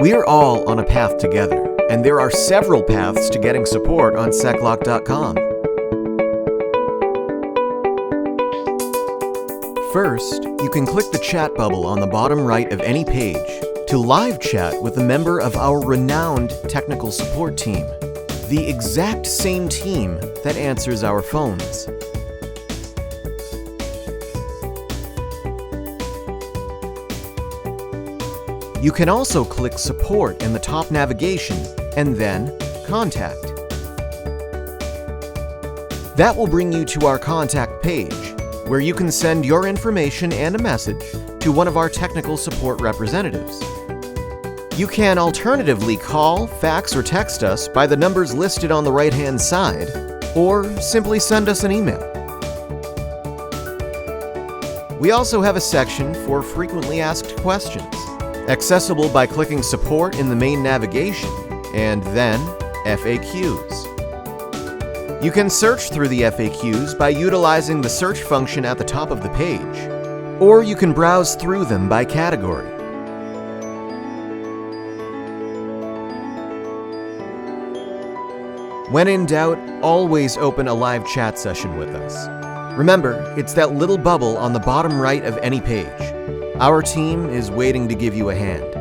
We're all on a path together, and there are several paths to getting support on SecLock.com. First, you can click the chat bubble on the bottom right of any page to live chat with a member of our renowned technical support team, the exact same team that answers our phones. You can also click Support in the top navigation and then Contact. That will bring you to our contact page, where you can send your information and a message to one of our technical support representatives. You can alternatively call, fax, or text us by the numbers listed on the right-hand side, or simply send us an email. We also have a section for frequently asked questions, accessible by clicking Support in the main navigation, and then FAQs. You can search through the FAQs by utilizing the search function at the top of the page, or you can browse through them by category. When in doubt, always open a live chat session with us. Remember, it's that little bubble on the bottom right of any page. Our team is waiting to give you a hand.